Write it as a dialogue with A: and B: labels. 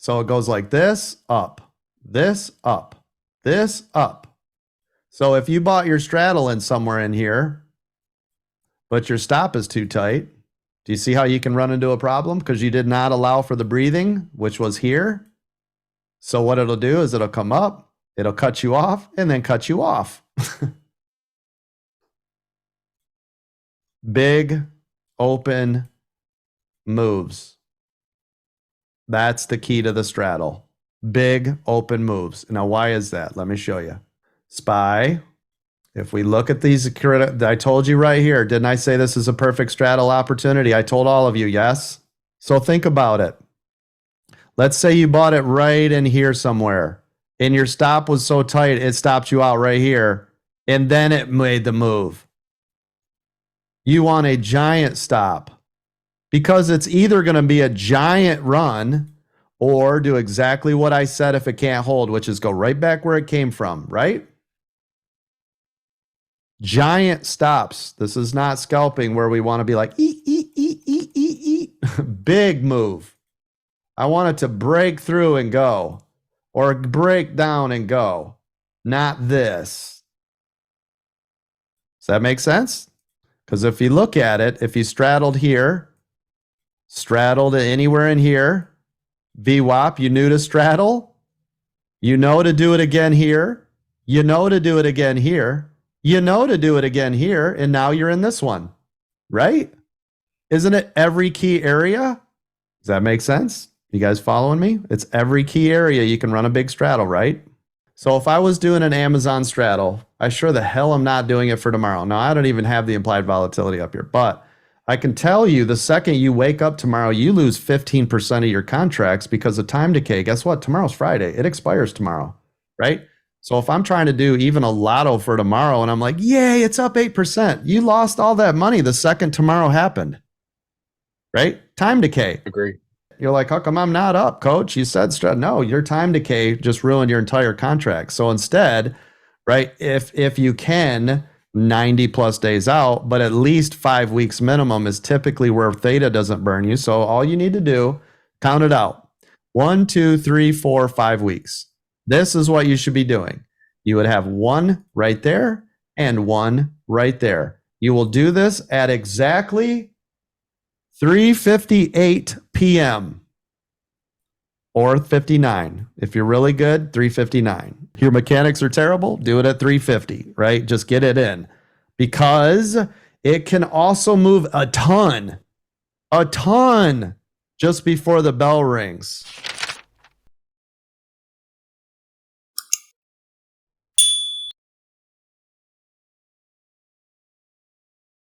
A: So it goes like this, up, this, up, this, up. So if you bought your straddle in somewhere in here, but your stop is too tight, do you see how you can run into a problem? Because you did not allow for the breathing, which was here. So what it'll do is it'll come up, it'll cut you off, and then cut you off. Big, open moves. That's the key to the straddle. Big, open moves. Now, why is that? Let me show you. SPY. If we look at these, I told you right here, didn't I say this is a perfect straddle opportunity? I told all of you, yes? So think about it. Let's say you bought it right in here somewhere, and your stop was so tight, it stopped you out right here, and then it made the move. You want a giant stop, because it's either going to be a giant run or do exactly what I said if it can't hold, which is go right back where it came from, right? Giant stops. This is not scalping where we want to be like, big move. I want it to break through and go, or break down and go, not this. Does that make sense? Because if you look at it, if you straddled here, straddled anywhere in here, VWAP, you knew to straddle, you know to do it again here, you know to do it again here, you know to do it again here, and now you're in this one, right? Isn't it every key area? Does that make sense? You guys following me? It's every key area you can run a big straddle, right? So if I was doing an Amazon straddle, I sure the hell am not doing it for tomorrow. Now, I don't even have the implied volatility up here, but I can tell you the second you wake up tomorrow, you lose 15% of your contracts because of time decay. Guess what? Tomorrow's Friday. It expires tomorrow, right? So if I'm trying to do even a lotto for tomorrow and I'm like, yay, it's up 8%. You lost all that money the second tomorrow happened, right? Time decay.
B: Agree.
A: You're like, how come I'm not up, coach? You said straddle. No, your time decay just ruined your entire contract. So instead, right, if you can, 90 plus days out, but at least 5 weeks minimum is typically where theta doesn't burn you. So all you need to do, count it out. 1, 2, 3, 4, 5 weeks. This is what you should be doing. You would have one right there and one right there. You will do this at exactly 3:58 p.m. or 59. If you're really good, 3:59. Your mechanics are terrible, do it at 3:50, right? Just get it in, because it can also move a ton just before the bell rings.